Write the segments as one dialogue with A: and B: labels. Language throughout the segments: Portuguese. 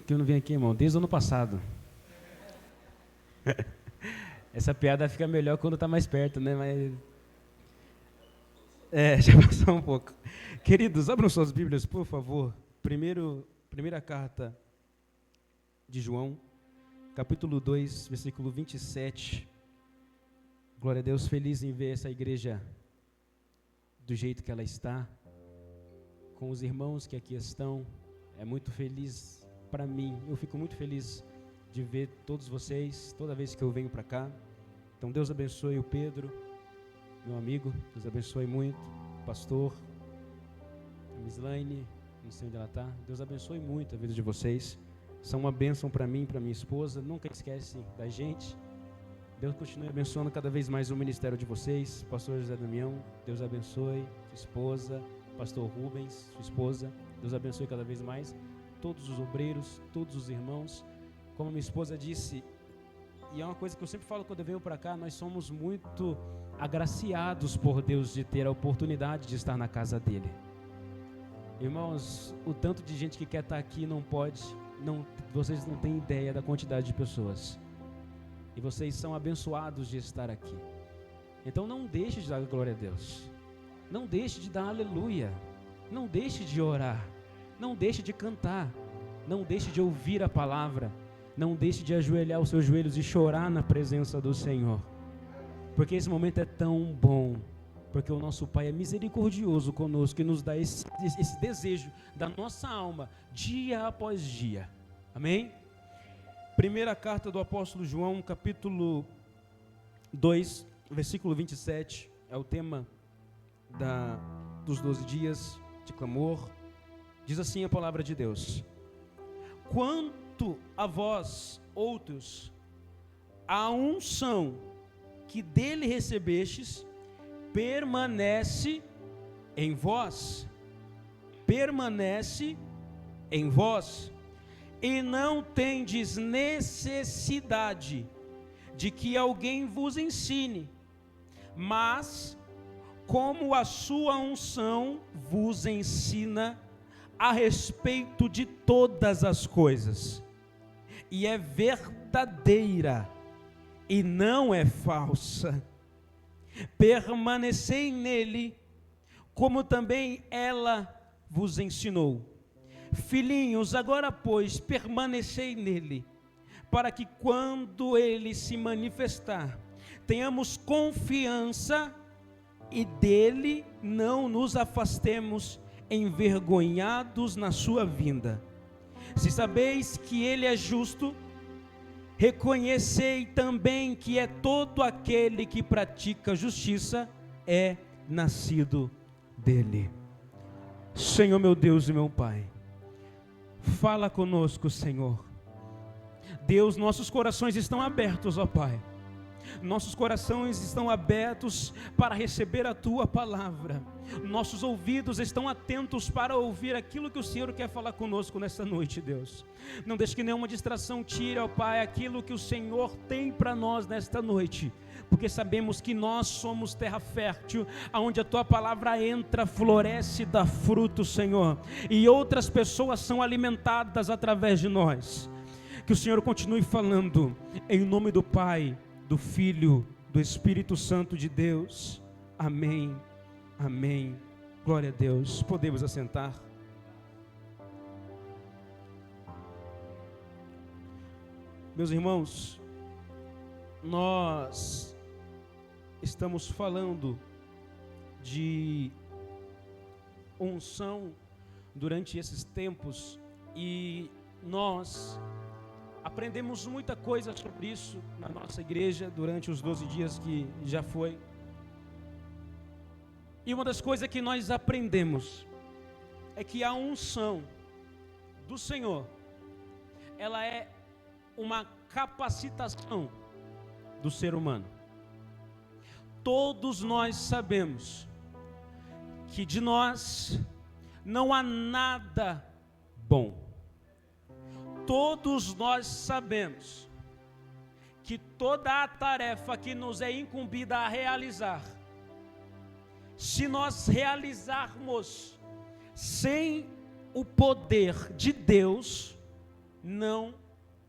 A: que eu não venho aqui, irmão, desde o ano passado. Essa piada fica melhor quando está mais perto, né? Mas já passou um pouco. Queridos, abram suas Bíblias, por favor. Primeira carta de João, capítulo 2, versículo 27. Glória a Deus, feliz em ver essa igreja do jeito que ela está, com os irmãos que aqui estão. É muito feliz para mim, eu fico muito feliz de ver todos vocês, toda vez que eu venho para cá. Então Deus abençoe o Pedro, meu amigo, Deus abençoe muito, o pastor, a Mislaine, não sei onde ela está. Deus abençoe muito a vida de vocês, são uma bênção para mim, para minha esposa, nunca esquece da gente. Deus continue abençoando cada vez mais o ministério de vocês. Pastor José Damião, Deus abençoe sua esposa, pastor Rubens, sua esposa, Deus abençoe cada vez mais todos os obreiros, todos os irmãos. Como minha esposa disse, e é uma coisa que eu sempre falo quando eu venho para cá, nós somos muito agraciados por Deus de ter a oportunidade de estar na casa dele. Irmãos, o tanto de gente que quer estar aqui não pode, vocês não têm ideia da quantidade de pessoas. E vocês são abençoados de estar aqui. Então não deixe de dar glória a Deus. Não deixe de dar aleluia. Não deixe de orar. Não deixe de cantar. Não deixe de ouvir a palavra. Não deixe de ajoelhar os seus joelhos e chorar na presença do Senhor. Porque esse momento é tão bom. Porque o nosso Pai é misericordioso conosco e nos dá esse desejo da nossa alma, dia após dia. Amém? Primeira carta do apóstolo João, capítulo 2, versículo 27, é o tema dos 12 dias de clamor. Diz assim a palavra de Deus: quanto a vós outros, a unção que dele recebestes, permanece em vós, e não tendes necessidade de que alguém vos ensine, mas como a sua unção vos ensina a respeito de todas as coisas, e é verdadeira e não é falsa. Permanecei nele, como também ela vos ensinou. Filhinhos, agora pois, permanecei nele, para que quando ele se manifestar, tenhamos confiança e dele não nos afastemos envergonhados na sua vinda. Se sabeis que ele é justo, reconhecei também que é todo aquele que pratica justiça é nascido dele. Senhor meu Deus e meu Pai, fala conosco, Senhor. Deus, nossos corações estão abertos, ó Pai. Nossos corações estão abertos para receber a Tua palavra. Nossos ouvidos estão atentos para ouvir aquilo que o Senhor quer falar conosco nesta noite, Deus. Não deixe que nenhuma distração tire, ó Pai, aquilo que o Senhor tem para nós nesta noite. Porque sabemos que nós somos terra fértil, onde a Tua palavra entra, floresce e dá fruto, Senhor. E outras pessoas são alimentadas através de nós. Que o Senhor continue falando, em nome do Pai, do Filho, do Espírito Santo de Deus. Amém, amém. Glória a Deus. Podemos assentar. Meus irmãos, nós estamos falando de unção durante esses tempos e nós aprendemos muita coisa sobre isso na nossa igreja durante os 12 dias que já foi. E uma das coisas que nós aprendemos é que a unção do Senhor, ela é uma capacitação do ser humano. Todos nós sabemos que de nós não há nada bom. Todos nós sabemos que toda a tarefa que nos é incumbida a realizar, se nós realizarmos sem o poder de Deus, não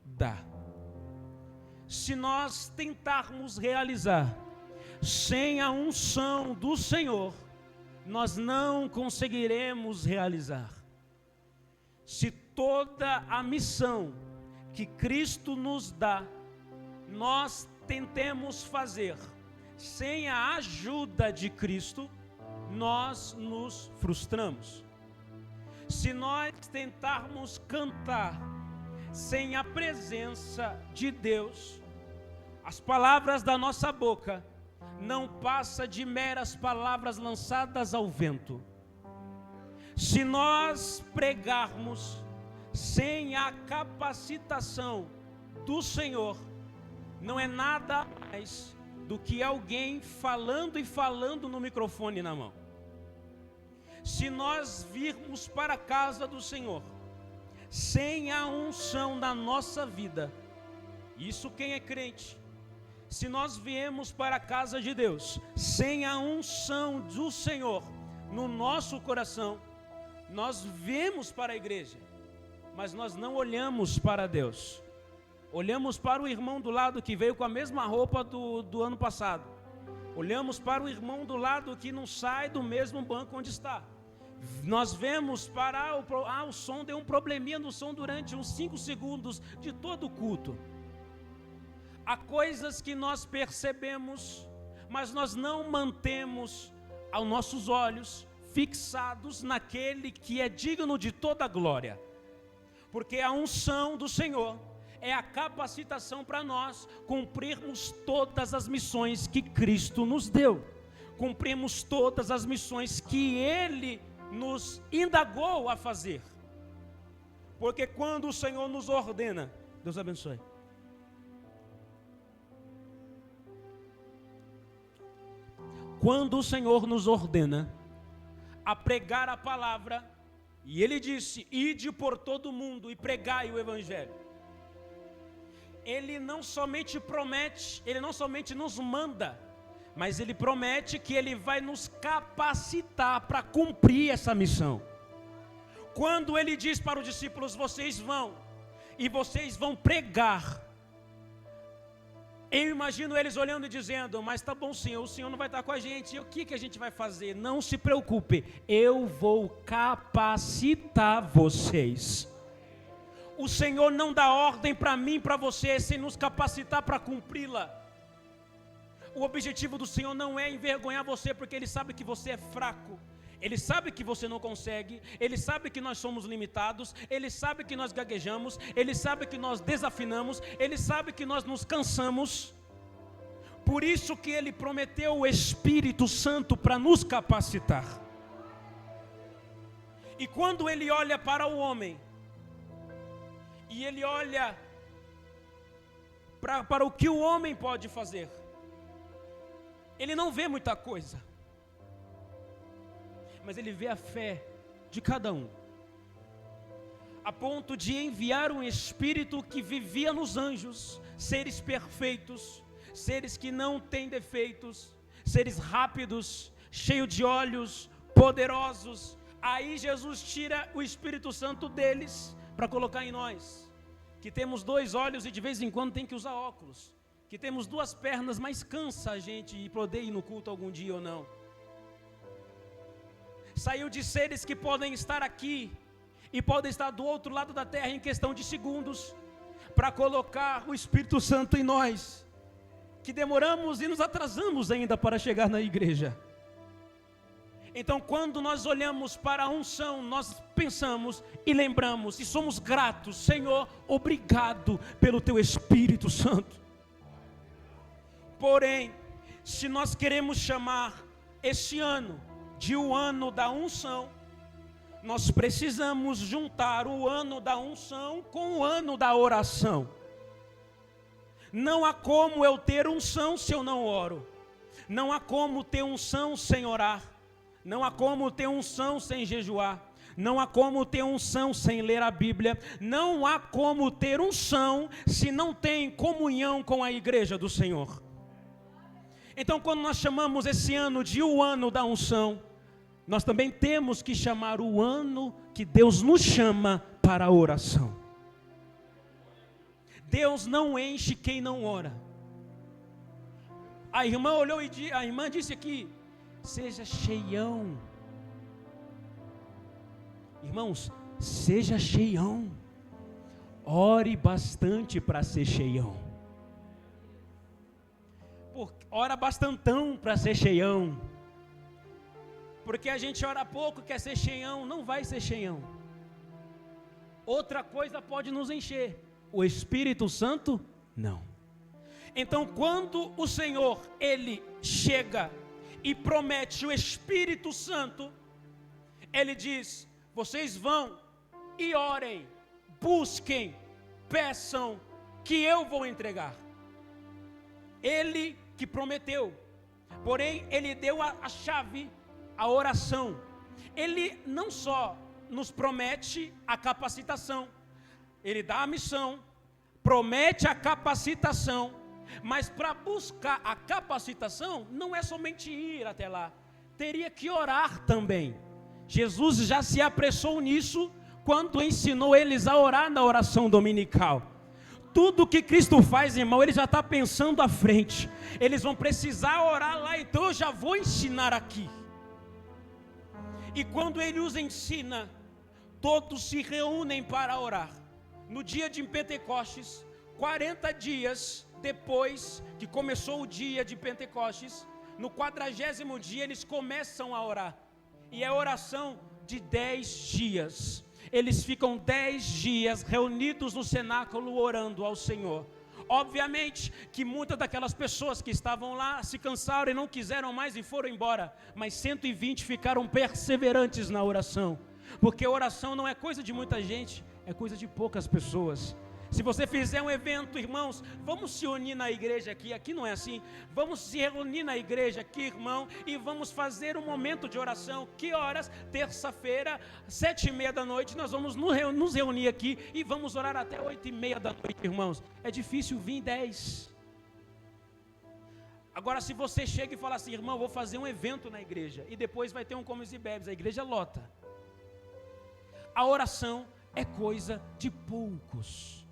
A: dá. Se nós tentarmos realizar sem a unção do Senhor, nós não conseguiremos realizar. Se toda a missão que Cristo nos dá, nós tentemos fazer sem a ajuda de Cristo, nós nos frustramos. Se nós tentarmos cantar sem a presença de Deus, as palavras da nossa boca não passam de meras palavras lançadas ao vento. Se nós pregarmos sem a capacitação do Senhor, não é nada mais do que alguém falando e falando no microfone na mão. Se nós virmos para a casa do Senhor sem a unção na nossa vida, isso quem é crente, se nós viemos para a casa de Deus sem a unção do Senhor no nosso coração, nós viemos para a igreja, mas nós não olhamos para Deus. Olhamos para o irmão do lado que veio com a mesma roupa do ano passado. Olhamos para o irmão do lado que não sai do mesmo banco onde está. Nós vemos para o som, deu um probleminha no som durante uns 5 segundos de todo o culto. Há coisas que nós percebemos, mas nós não mantemos aos nossos olhos fixados naquele que é digno de toda a glória. Porque a unção do Senhor é a capacitação para nós cumprirmos todas as missões que Cristo nos deu. Cumprimos todas as missões que Ele nos indagou a fazer. Porque quando o Senhor nos ordena, Deus abençoe. Quando o Senhor nos ordena a pregar a palavra, e Ele disse, ide por todo mundo e pregai o Evangelho. Ele não somente promete, Ele não somente nos manda, mas Ele promete que Ele vai nos capacitar para cumprir essa missão. Quando Ele diz para os discípulos, vocês vão, e vocês vão pregar, eu imagino eles olhando e dizendo, mas tá bom Senhor, o Senhor não vai estar com a gente, e o que a gente vai fazer? Não se preocupe, eu vou capacitar vocês. O Senhor não dá ordem para mim e para você sem nos capacitar para cumpri-la. O objetivo do Senhor não é envergonhar você, porque Ele sabe que você é fraco. Ele sabe que você não consegue, Ele sabe que nós somos limitados, Ele sabe que nós gaguejamos, Ele sabe que nós desafinamos, Ele sabe que nós nos cansamos. Por isso que Ele prometeu o Espírito Santo para nos capacitar. E quando Ele olha para o homem, e Ele olha para o que o homem pode fazer, Ele não vê muita coisa, mas Ele vê a fé de cada um, a ponto de enviar um Espírito que vivia nos anjos, seres perfeitos, seres que não têm defeitos, seres rápidos, cheios de olhos, poderosos. Aí Jesus tira o Espírito Santo deles para colocar em nós, que temos 2 olhos e de vez em quando tem que usar óculos, que temos 2 pernas, mas cansa a gente e poder ir no culto algum dia ou não. Saiu de seres que podem estar aqui e podem estar do outro lado da terra em questão de segundos, para colocar o Espírito Santo em nós, que demoramos e nos atrasamos ainda para chegar na igreja. Então, quando nós olhamos para a unção, nós pensamos e lembramos e somos gratos, Senhor, obrigado pelo Teu Espírito Santo. Porém, se nós queremos chamar esse ano de o ano da unção, nós precisamos juntar o ano da unção com o ano da oração. Não há como eu ter unção se eu não oro. Não há como ter unção sem orar. Não há como ter unção sem jejuar. Não há como ter unção sem ler a Bíblia. Não há como ter unção se não tem comunhão com a igreja do Senhor. Então, quando nós chamamos esse ano de o ano da unção, nós também temos que chamar o ano que Deus nos chama para a oração. Deus não enche quem não ora. A irmã olhou e a irmã disse aqui: seja cheião. Irmãos, seja cheião. Ore bastante para ser cheião. Ora bastantão para ser cheião. Porque a gente ora pouco, quer ser cheião, não vai ser cheião. Outra coisa pode nos encher, o Espírito Santo não. Então, quando o Senhor, Ele chega e promete o Espírito Santo, Ele diz: vocês vão e orem, busquem, peçam, que eu vou entregar. Ele que prometeu, porém Ele deu a chave, a oração. Ele não só nos promete a capacitação, Ele dá a missão, promete a capacitação, mas para buscar a capacitação, não é somente ir até lá, teria que orar também. Jesus já se apressou nisso, quando ensinou eles a orar na oração dominical. Tudo que Cristo faz, irmão, Ele já está pensando à frente. Eles vão precisar orar lá, então eu já vou ensinar aqui. E quando Ele os ensina, todos se reúnem para orar. No dia de Pentecostes, 40 dias depois que começou o dia de Pentecostes, no 40º dia eles começam a orar. E é oração de 10 dias. Eles ficam 10 dias reunidos no cenáculo orando ao Senhor. Obviamente que muitas daquelas pessoas que estavam lá se cansaram e não quiseram mais e foram embora. Mas 120 ficaram perseverantes na oração. Porque oração não é coisa de muita gente, é coisa de poucas pessoas. Se você fizer um evento, irmãos, vamos se unir na igreja aqui não é assim, vamos se reunir na igreja aqui, irmão, e vamos fazer um momento de oração. Que horas? Terça-feira, 7h30 da noite, nós vamos nos reunir aqui e vamos orar até 8h30 da noite, irmãos. É difícil vir 10. Agora, se você chega e fala assim: irmão, vou fazer um evento na igreja, e depois vai ter um comes e bebes, a igreja lota. A oração é coisa de poucos.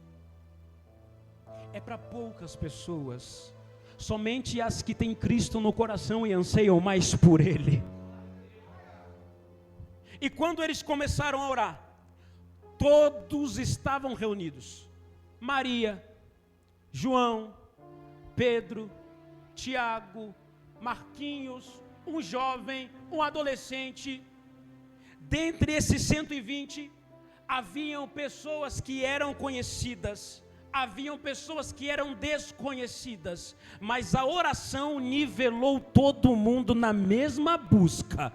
A: É para poucas pessoas, somente as que têm Cristo no coração e anseiam mais por Ele. E quando eles começaram a orar, todos estavam reunidos: Maria, João, Pedro, Tiago, Marquinhos, um jovem, um adolescente. Dentre esses 120, haviam pessoas que eram conhecidas, haviam pessoas que eram desconhecidas, mas a oração nivelou todo mundo na mesma busca.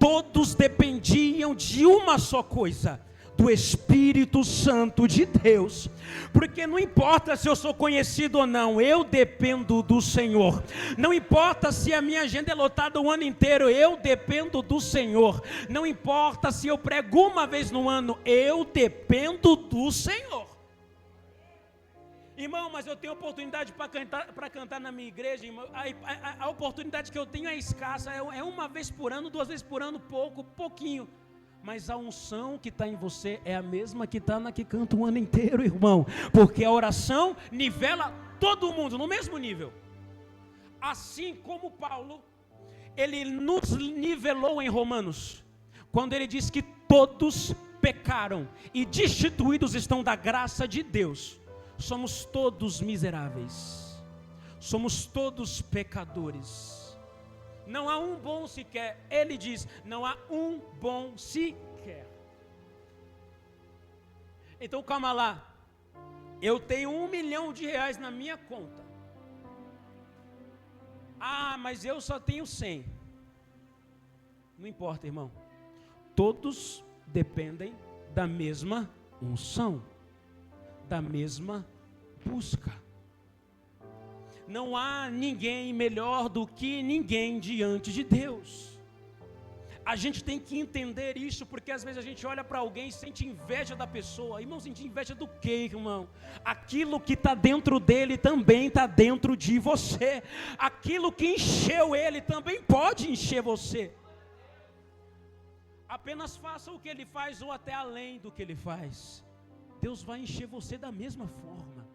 A: Todos dependiam de uma só coisa: do Espírito Santo de Deus. Porque não importa se eu sou conhecido ou não, eu dependo do Senhor. Não importa se a minha agenda é lotada o ano inteiro, eu dependo do Senhor. Não importa se eu prego uma vez no ano, eu dependo do Senhor. Irmão, mas eu tenho oportunidade para cantar na minha igreja, irmão. A oportunidade que eu tenho é escassa, é uma vez por ano, 2 vezes por ano, pouquinho. Mas a unção que está em você é a mesma que está na que canta o ano inteiro, irmão. Porque a oração nivela todo mundo no mesmo nível. Assim como Paulo, ele nos nivelou em Romanos, quando ele diz que todos pecaram e destituídos estão da graça de Deus. Somos todos miseráveis, somos todos pecadores. Não há um bom sequer. Ele diz: não há um bom sequer. Então calma lá. Eu tenho R$1 milhão na minha conta. Ah, mas eu só tenho 100. Não importa, irmão. Todos dependem da mesma unção, da mesma busca. Não há ninguém melhor do que ninguém diante de Deus. A gente tem que entender isso, porque às vezes a gente olha para alguém e sente inveja da pessoa. Irmão, sente inveja do quê, irmão? Aquilo que está dentro dele também está dentro de você. Aquilo que encheu ele também pode encher você. Apenas faça o que ele faz ou até além do que ele faz. Deus vai encher você da mesma forma.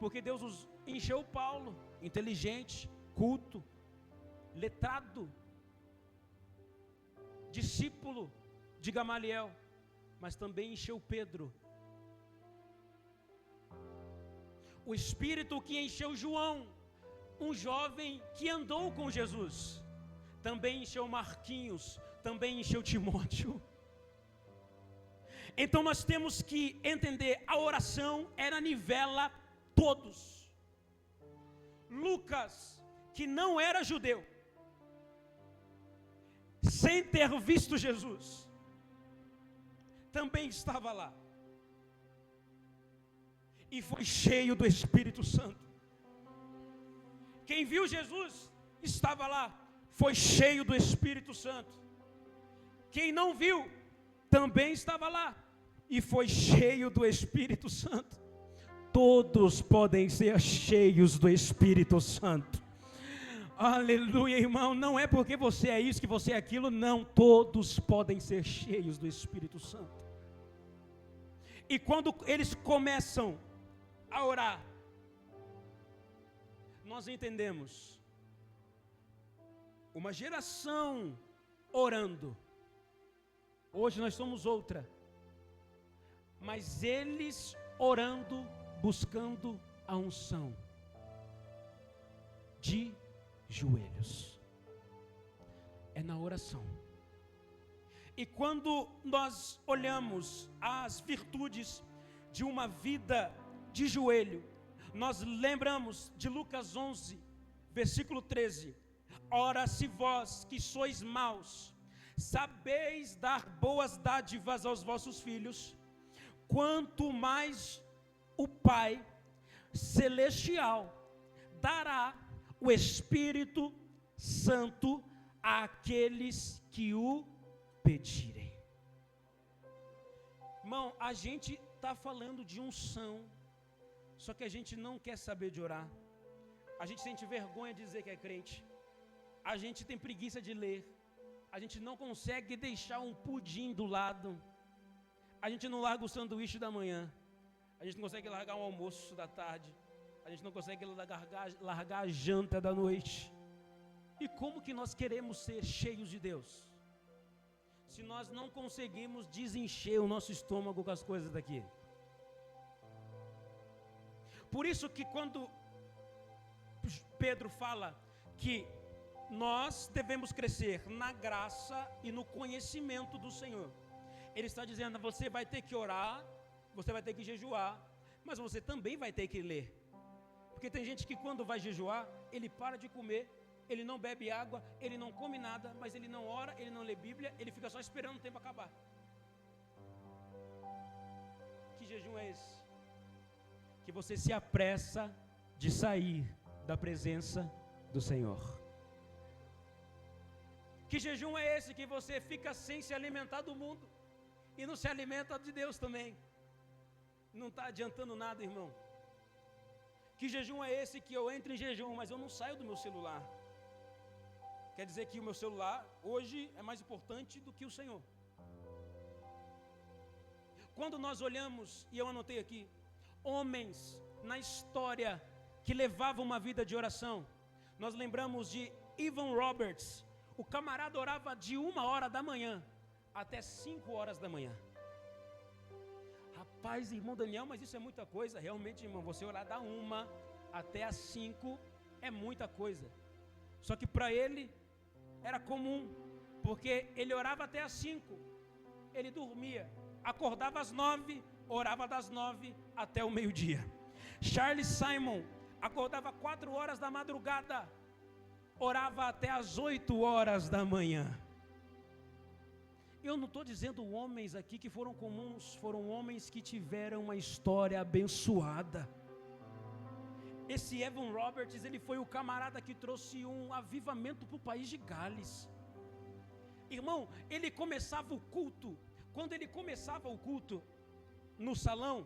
A: Porque Deus encheu Paulo, inteligente, culto, letrado, discípulo de Gamaliel, mas também encheu Pedro. O Espírito que encheu João, um jovem que andou com Jesus, também encheu Marquinhos, também encheu Timóteo. Então nós temos que entender, a oração ela nivela todos. Lucas, que não era judeu, sem ter visto Jesus, também estava lá, e foi cheio do Espírito Santo. Quem viu Jesus estava lá, foi cheio do Espírito Santo. Quem não viu, também estava lá, e foi cheio do Espírito Santo. Todos podem ser cheios do Espírito Santo. Aleluia, irmão. Não é porque você é isso que você é aquilo, não. Todos podem ser cheios do Espírito Santo. E quando eles começam a orar, nós entendemos uma geração orando. Hoje nós somos outra, mas eles orando, buscando a unção, de joelhos, é na oração. E quando nós olhamos as virtudes de uma vida de joelho, nós lembramos de Lucas 11, versículo 13: ora, se vós que sois maus, sabeis dar boas dádivas aos vossos filhos, quanto mais o Pai Celestial dará o Espírito Santo àqueles que o pedirem. Irmão, a gente está falando de unção, só que a gente não quer saber de orar. A gente sente vergonha de dizer que é crente. A gente tem preguiça de ler. A gente não consegue deixar um pudim do lado. A gente não larga o sanduíche da manhã. A gente não consegue largar um almoço da tarde. A gente não consegue largar a janta da noite. E como que nós queremos ser cheios de Deus, se nós não conseguimos desencher o nosso estômago com as coisas daqui? Por isso que quando Pedro fala que nós devemos crescer na graça e no conhecimento do Senhor, ele está dizendo: você vai ter que orar, você vai ter que jejuar, mas você também vai ter que ler. Porque tem gente que quando vai jejuar, ele para de comer, ele não bebe água, ele não come nada, mas ele não ora, ele não lê Bíblia, ele fica só esperando o tempo acabar. Que jejum é esse? Que você se apressa de sair da presença do Senhor. Que jejum é esse que você fica sem se alimentar do mundo e não se alimenta de Deus também? Não está adiantando nada, irmão. Que jejum é esse que eu entro em jejum, mas eu não saio do meu celular? Quer dizer que o meu celular hoje é mais importante do que o Senhor. Quando nós olhamos, e eu anotei aqui, homens na história que levavam uma vida de oração, nós lembramos de Evan Roberts. O camarada orava de 1h da manhã até 5h da manhã. Rapaz, irmão Daniel, mas isso é muita coisa. Realmente, irmão, você orar da 1 até as 5 é muita coisa. Só que para ele era comum, porque ele orava até as 5, ele dormia, acordava às 9, orava das 9 até o meio-dia. Charles Simon acordava 4h da madrugada, orava até as 8h da manhã. Eu não estou dizendo homens aqui que foram comuns, foram homens que tiveram uma história abençoada. Esse Evan Roberts, ele foi o camarada que trouxe um avivamento para o país de Gales. Irmão, ele começava o culto, quando ele começava o culto no salão,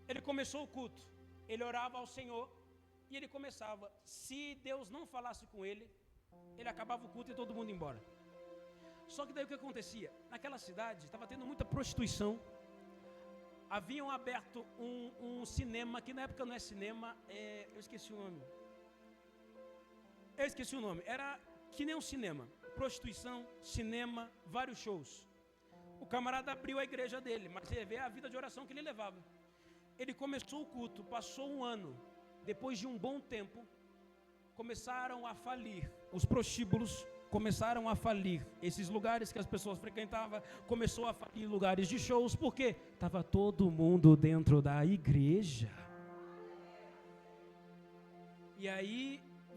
A: ele começou o culto, ele orava ao Senhor e ele começava. Se Deus não falasse com ele, ele acabava o culto e todo mundo ia embora. Só que daí o que acontecia? Naquela cidade estava tendo muita prostituição. haviam aberto um cinema, que na época não é cinema, eu esqueci o nome, era que nem um cinema, prostituição, cinema, vários shows. O camarada abriu a igreja dele, mas você vê a vida de oração que ele levava. Ele começou o culto, passou um ano, depois de um bom tempo, começaram a falir, os prostíbulos começaram a falir, esses lugares que as pessoas frequentavam, começou a falir lugares de shows, porque estava todo mundo dentro da igreja. E aí,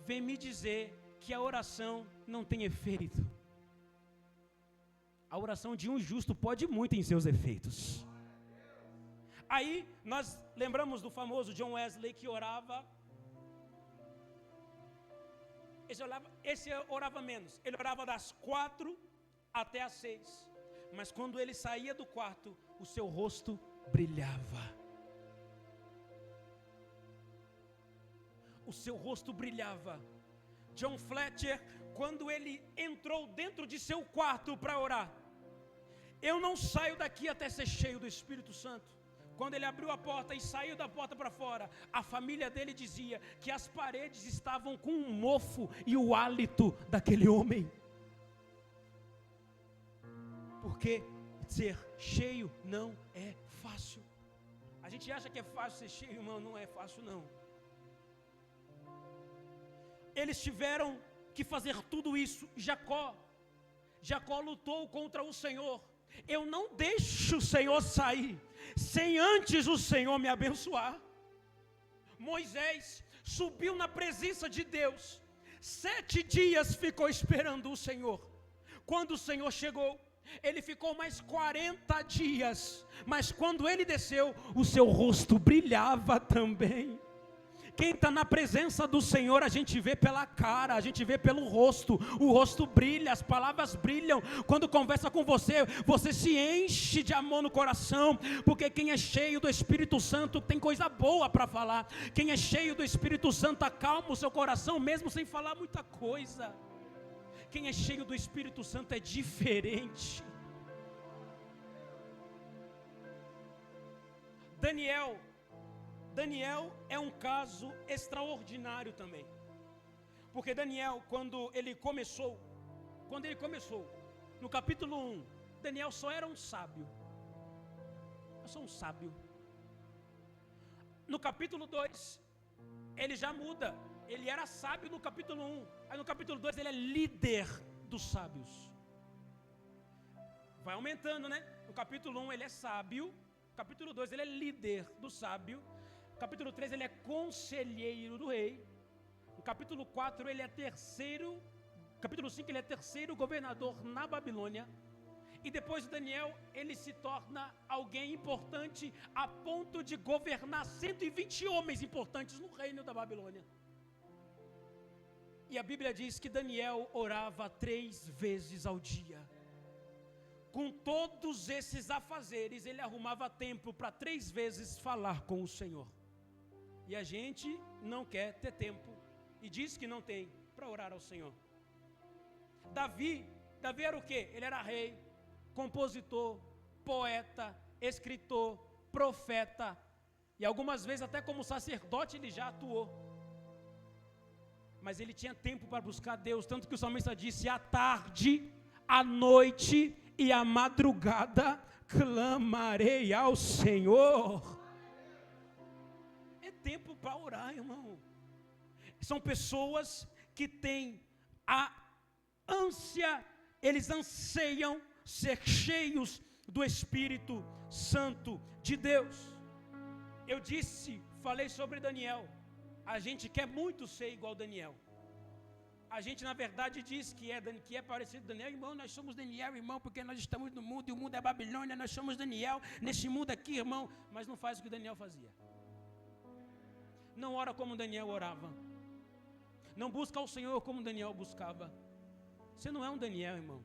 A: vem me dizer que a oração não tem efeito. A oração de um justo pode muito em seus efeitos. Aí, nós lembramos do famoso John Wesley que orava. Esse orava menos. Ele orava das 4 até as 6. Mas quando ele saía do quarto, o seu rosto brilhava. O seu rosto brilhava. John Fletcher, quando ele entrou dentro de seu quarto para orar, eu não saio daqui até ser cheio do Espírito Santo. Quando ele abriu a porta e saiu da porta para fora, a família dele dizia que as paredes estavam com um mofo e o hálito daquele homem. Porque ser cheio não é fácil. A gente acha que é fácil ser cheio, irmão, não é fácil não. Eles tiveram que fazer tudo isso. Jacó lutou contra o Senhor. Eu não deixo o Senhor sair sem antes o Senhor me abençoar. Moisés subiu na presença de Deus, 7 dias ficou esperando o Senhor. Quando o Senhor chegou, ele ficou mais 40 dias, mas quando ele desceu, o seu rosto brilhava também. Quem está na presença do Senhor, a gente vê pela cara, a gente vê pelo rosto, o rosto brilha, as palavras brilham. Quando conversa com você, você se enche de amor no coração, porque quem é cheio do Espírito Santo tem coisa boa para falar. Quem é cheio do Espírito Santo acalma o seu coração mesmo sem falar muita coisa. Quem é cheio do Espírito Santo é diferente. Daniel é um caso extraordinário também. Porque Daniel, quando ele começou, no capítulo 1, Daniel só era um sábio. Eu sou um sábio. No capítulo 2, ele já muda. Ele era sábio no capítulo 1. Aí no capítulo 2 ele é líder dos sábios. Vai aumentando, né? No capítulo 1 ele é sábio. No capítulo 2 ele é líder do sábio. No capítulo 3 ele é conselheiro do rei. No capítulo 4 ele é terceiro. No capítulo 5 ele é terceiro governador na Babilônia. E depois de Daniel, ele se torna alguém importante a ponto de governar 120 homens importantes no reino da Babilônia. E a Bíblia diz que Daniel orava 3 vezes ao dia. Com todos esses afazeres, ele arrumava tempo para 3 vezes falar com o Senhor. E a gente não quer ter tempo, e diz que não tem, para orar ao Senhor. Davi era o quê? Ele era rei, compositor, poeta, escritor, profeta, e algumas vezes até como sacerdote ele já atuou. Mas ele tinha tempo para buscar Deus, tanto que o salmista disse: à tarde, à noite e à madrugada clamarei ao Senhor. É tempo para orar, irmão. São pessoas que têm a ânsia, eles anseiam ser cheios do Espírito Santo de Deus. Eu falei sobre Daniel. A gente quer muito ser igual Daniel. A gente na verdade diz que é parecido com Daniel. Irmão, nós somos Daniel, irmão, porque nós estamos no mundo e o mundo é Babilônia. Nós somos Daniel nesse mundo aqui, irmão. Mas não faz o que Daniel fazia. Não ora como Daniel orava. Não busca o Senhor como Daniel buscava. Você não é um Daniel, irmão.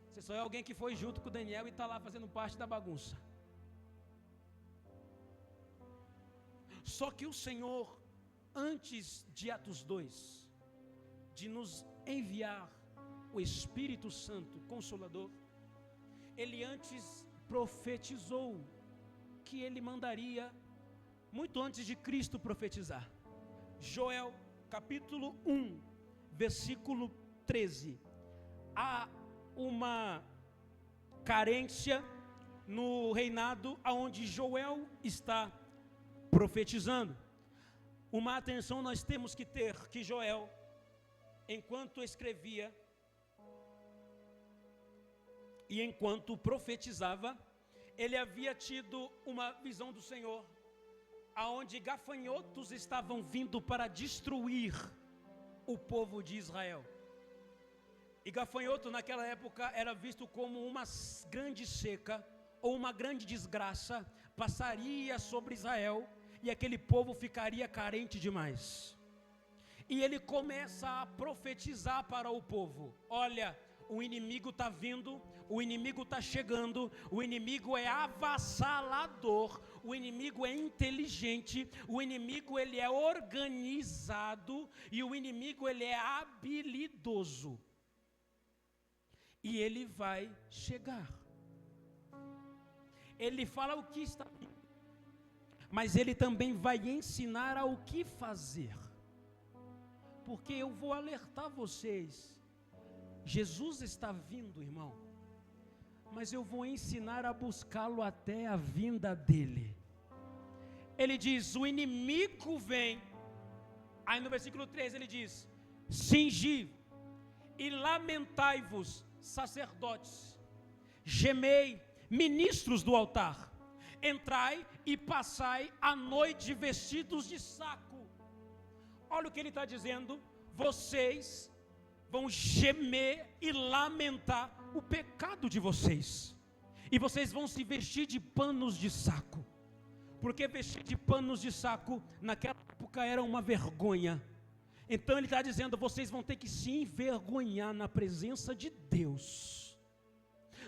A: Você só é alguém que foi junto com Daniel e está lá fazendo parte da bagunça. Só que o Senhor, antes de Atos 2, de nos enviar o Espírito Santo Consolador, Ele antes profetizou que ele mandaria muito antes de Cristo profetizar. Joel, capítulo 1, versículo 13. Há uma carência no reinado aonde Joel está profetizando. Uma atenção nós temos que ter, que Joel, enquanto escrevia e enquanto profetizava, ele havia tido uma visão do Senhor, aonde gafanhotos estavam vindo para destruir o povo de Israel. E gafanhoto naquela época era visto como uma grande seca ou uma grande desgraça passaria sobre Israel e aquele povo ficaria carente demais. E ele começa a profetizar para o povo: olha, o inimigo está vindo, o inimigo está chegando, o inimigo é avassalador, o inimigo é inteligente, o inimigo ele é organizado e o inimigo ele é habilidoso. E ele vai chegar. Ele fala o que está vindo, mas ele também vai ensinar ao que fazer. Porque eu vou alertar vocês, Jesus está vindo, irmão, mas eu vou ensinar a buscá-lo até a vinda dele. Ele diz: o inimigo vem. Aí no versículo 13 ele diz: cingi e lamentai-vos, sacerdotes, gemei, ministros do altar, entrai e passai a noite vestidos de saco. Olha o que ele está dizendo: vocês vão gemer e lamentar o pecado de vocês, e vocês vão se vestir de panos de saco, porque vestir de panos de saco naquela época era uma vergonha. Então ele está dizendo: vocês vão ter que se envergonhar na presença de Deus,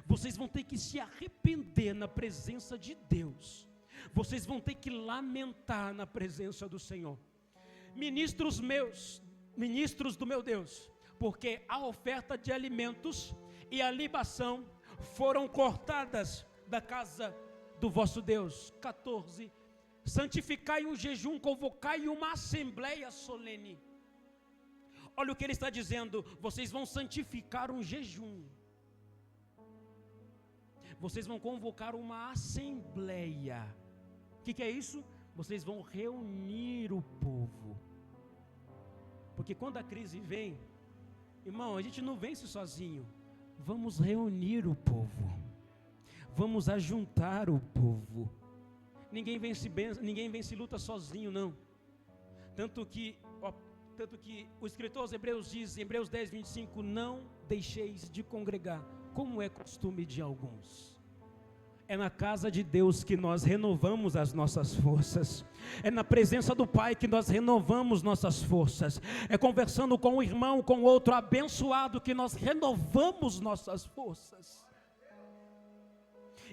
A: vocês vão ter que se arrepender na presença de Deus, vocês vão ter que lamentar na presença do Senhor. Ministros meus, ministros do meu Deus, porque a oferta de alimentos e a libação foram cortadas da casa do vosso Deus. 14. Santificai um jejum, convocai uma assembleia solene. Olha o que ele está dizendo: vocês vão santificar um jejum, vocês vão convocar uma assembleia. O que é isso? Vocês vão reunir o povo, porque quando a crise vem, irmão, a gente não vence sozinho. Vamos reunir o povo, vamos ajuntar o povo. Ninguém vence luta sozinho, não. Tanto que o escritor aos Hebreus diz, em Hebreus 10, 25, não deixeis de congregar, como é costume de alguns. É na casa de Deus que nós renovamos as nossas forças, é na presença do Pai que nós renovamos nossas forças, é conversando com um irmão, com outro abençoado, que nós renovamos nossas forças.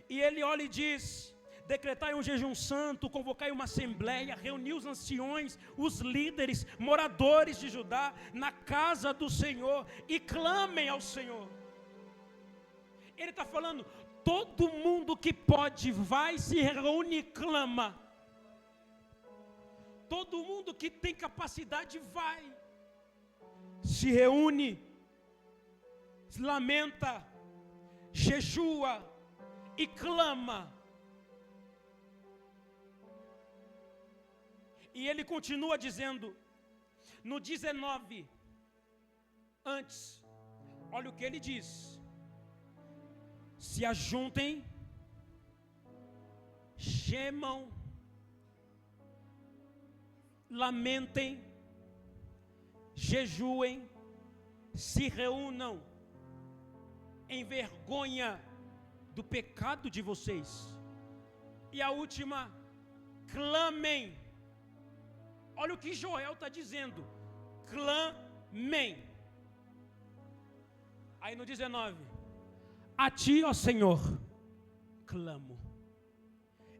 A: E ele olha e diz: decretai um jejum santo, convocai uma assembleia, reuni os anciões, os líderes, moradores de Judá, na casa do Senhor, e clamem ao Senhor. Ele está falando: todo mundo que pode vai, se reúne e clama. Todo mundo que tem capacidade vai, se reúne, lamenta, jejua e clama. E ele continua dizendo, no 19, antes, olha o que ele diz: se ajuntem, gemam, lamentem, jejuem, se reúnam em vergonha do pecado de vocês. E a última, clamem. Olha o que Joel está dizendo: clamem. Aí no 19, a ti, ó Senhor, clamo.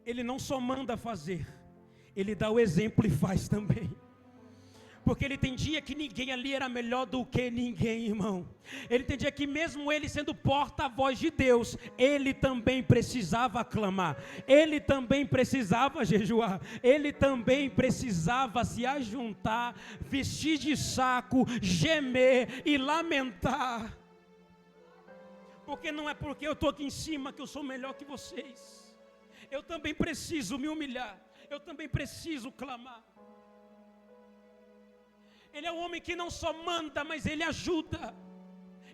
A: Ele não só manda fazer, ele dá o exemplo e faz também. Porque ele entendia que ninguém ali era melhor do que ninguém, irmão. Ele entendia que mesmo ele sendo porta-voz de Deus, ele também precisava clamar, ele também precisava jejuar, ele também precisava se ajuntar, vestir de saco, gemer e lamentar. Porque não é porque eu estou aqui em cima que eu sou melhor que vocês. Eu também preciso me humilhar, eu também preciso clamar. Ele é um homem que não só manda, mas ele ajuda.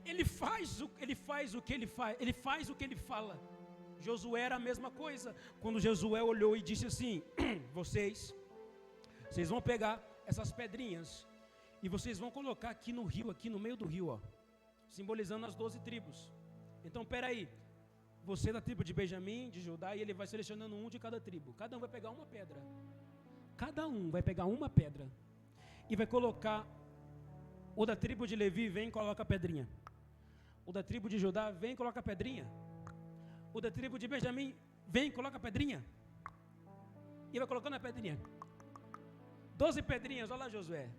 A: Ele faz o que ele faz, ele faz o que ele fala. Josué era a mesma coisa. Quando Josué olhou e disse assim: vocês vão pegar essas pedrinhas e vocês vão colocar aqui no rio, aqui no meio do rio, ó, simbolizando as 12 tribos. Então, peraí, você da tribo de Benjamim, de Judá, e ele vai selecionando um de cada tribo. Cada um vai pegar uma pedra. Cada um vai pegar uma pedra. E vai colocar, o da tribo de Levi vem e coloca a pedrinha. O da tribo de Judá vem e coloca a pedrinha. O da tribo de Benjamim vem e coloca a pedrinha. E vai colocando a pedrinha. 12 pedrinhas, olha lá, Josué.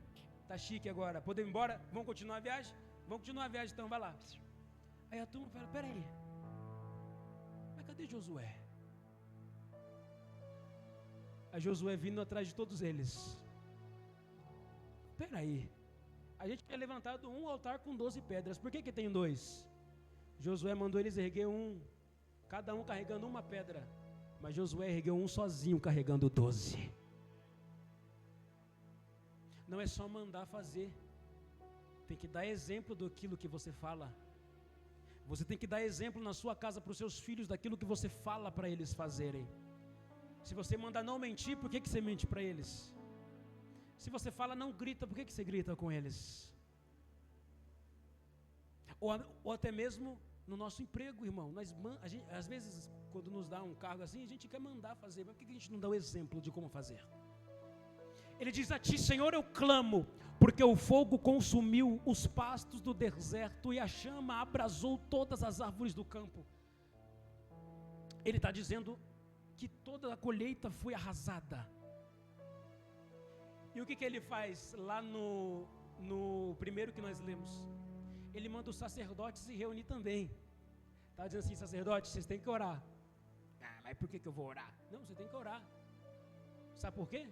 A: Tá chique agora, podemos ir embora? Vamos continuar a viagem? Vamos continuar a viagem então, vai lá. Aí a turma fala, peraí, mas cadê Josué? Aí Josué vindo atrás de todos eles. Peraí, a gente tinha levantado um altar com 12 pedras, por que tem 2? Josué mandou eles erguer um, cada um carregando uma pedra, mas Josué ergueu um sozinho carregando 12. Não é só mandar fazer, tem que dar exemplo daquilo que você fala. Você tem que dar exemplo na sua casa para os seus filhos daquilo que você fala para eles fazerem. Se você mandar não mentir, por que você mente para eles? Se você fala não grita, por que você grita com eles? Ou até mesmo no nosso emprego, irmão. Às vezes, quando nos dá um cargo assim, a gente quer mandar fazer, mas por que a gente não dá o exemplo de como fazer? Ele diz a ti, Senhor, eu clamo, porque o fogo consumiu os pastos do deserto e a chama abrasou todas as árvores do campo. Ele está dizendo que toda a colheita foi arrasada. E o que ele faz lá no primeiro que nós lemos? Ele manda os sacerdotes se reunir também. Está dizendo assim, sacerdotes, vocês têm que orar. Ah, mas por que eu vou orar? Não, você tem que orar. Sabe por quê?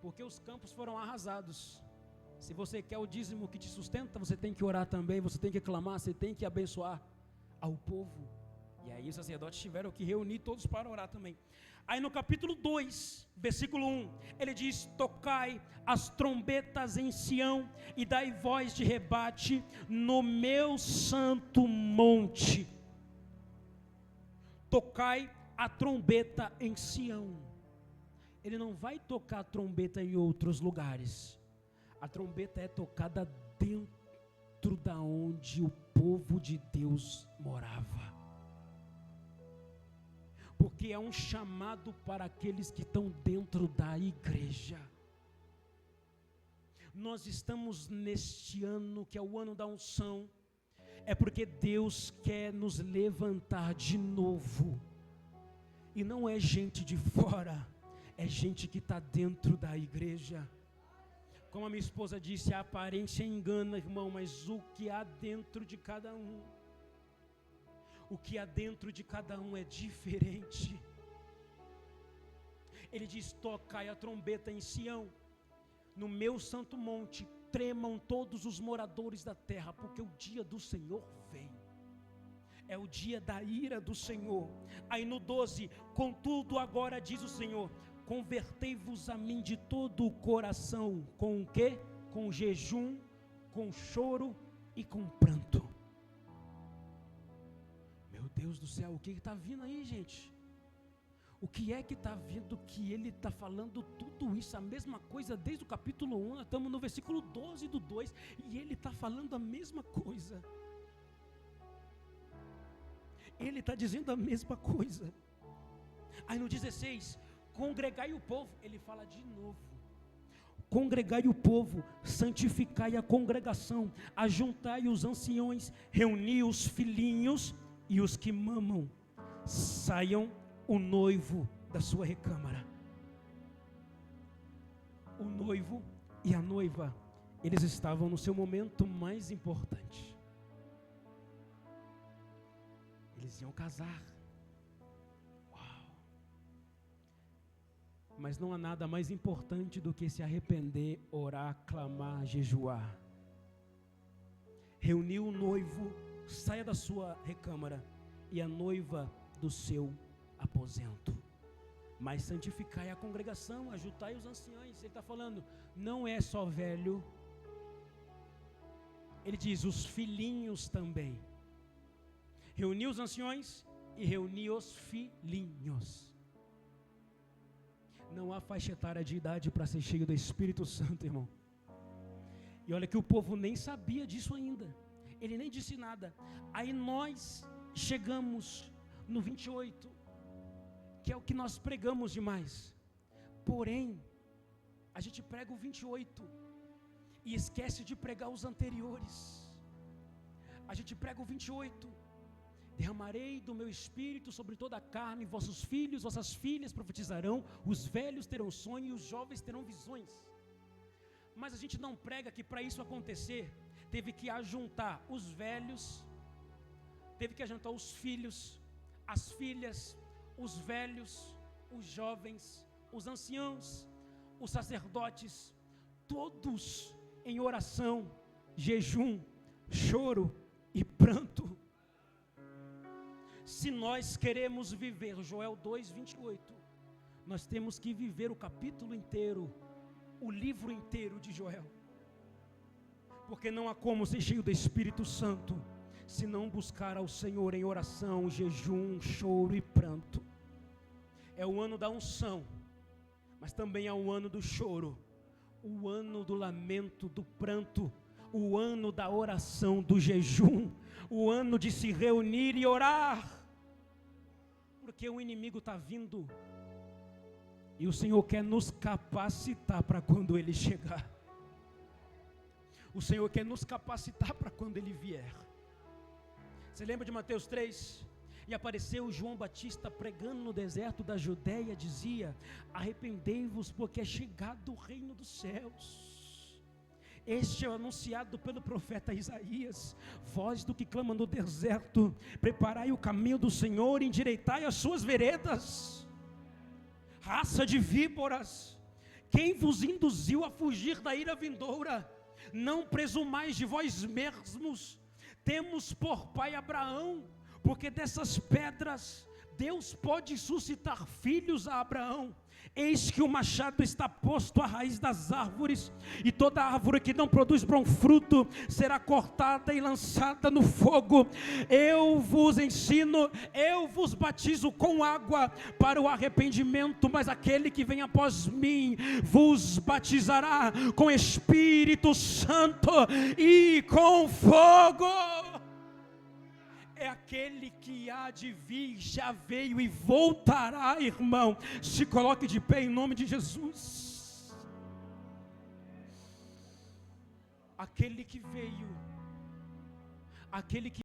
A: Porque os campos foram arrasados. Se você quer o dízimo que te sustenta, você tem que orar também, você tem que clamar, você tem que abençoar ao povo. E aí os sacerdotes tiveram que reunir todos para orar também. Aí no capítulo 2, versículo 1, ele diz, tocai as trombetas em Sião e dai voz de rebate no meu santo monte. Tocai a trombeta em Sião. Ele não vai tocar a trombeta em outros lugares. A trombeta é tocada dentro da onde o povo de Deus morava. Porque é um chamado para aqueles que estão dentro da igreja. Nós estamos neste ano, que é o ano da unção, é porque Deus quer nos levantar de novo. E não é gente de fora, é gente que está dentro da igreja. Como a minha esposa disse, a aparência engana, irmão, mas o que há dentro de cada um, o que há dentro de cada um é diferente. Ele diz, tocai a trombeta em Sião, no meu santo monte, tremam todos os moradores da terra, porque o dia do Senhor vem. É o dia da ira do Senhor. Aí no 12, contudo agora diz o Senhor, convertei-vos a mim de todo o coração, com o quê? Com jejum, com choro e com pranto. Meu Deus do céu, o que está vindo aí, gente? O que é que está vindo que ele está falando tudo isso, a mesma coisa desde o capítulo 1, nós estamos no versículo 12 do 2, e ele está falando a mesma coisa. Ele está dizendo a mesma coisa. Aí no 16, congregai o povo, ele fala de novo. Congregai o povo, santificai a congregação, ajuntai os anciões, reuni os filhinhos e os que mamam, saiam o noivo da sua recâmara. O noivo e a noiva Eles estavam no seu momento mais importante. Eles iam casar. Uau! Mas não há nada mais importante do que se arrepender, orar, clamar, jejuar. Reuniu o noivo, saia da sua recâmara, e a noiva do seu aposento. Mas santificai a congregação, ajuntai os anciãos. Ele está falando, não é só velho. Ele diz, os filhinhos também. Reuni os anciões e reuni os filhinhos. Não há faixa etária de idade para ser cheio do Espírito Santo, irmão. E olha que o povo nem sabia disso ainda. Ele nem disse nada. Aí nós chegamos no 28, que é o que nós pregamos demais. Porém, a gente prega o 28 e esquece de pregar os anteriores. A gente prega o 28. Derramarei do meu espírito sobre toda a carne, vossos filhos, vossas filhas profetizarão, os velhos terão sonho e os jovens terão visões. Mas a gente não prega que para isso acontecer, teve que ajuntar os velhos, teve que ajuntar os filhos, as filhas, os velhos, os jovens, os anciãos, os sacerdotes, todos em oração, jejum, choro e pranto. Se nós queremos viver Joel 2:28, nós temos que viver o capítulo inteiro, o livro inteiro de Joel. Porque não há como ser cheio do Espírito Santo se não buscar ao Senhor em oração, jejum, choro e pranto. É o ano da unção, mas também é o ano do choro, o ano do lamento, do pranto, o ano da oração, do jejum, o ano de se reunir e orar. Porque o inimigo está vindo e o Senhor quer nos capacitar para quando Ele chegar. O Senhor quer nos capacitar para quando Ele vier. Você lembra de Mateus 3? E apareceu João Batista pregando no deserto da Judeia, dizia, arrependei-vos porque é chegado o reino dos céus. Este é o anunciado pelo profeta Isaías, voz do que clama no deserto, preparai o caminho do Senhor, endireitai as suas veredas. Raça de víboras, quem vos induziu a fugir da ira vindoura? Não presumais de vós mesmos, temos por pai Abraão, porque dessas pedras Deus pode suscitar filhos a Abraão. Eis que o machado está posto à raiz das árvores, e toda árvore que não produz bom fruto será cortada e lançada no fogo. Eu vos ensino, eu vos batizo com água para o arrependimento, mas aquele que vem após mim vos batizará com Espírito Santo e com fogo. É aquele que há de vir, já veio e voltará, irmão. Se coloque de pé em nome de Jesus. Aquele que veio, aquele que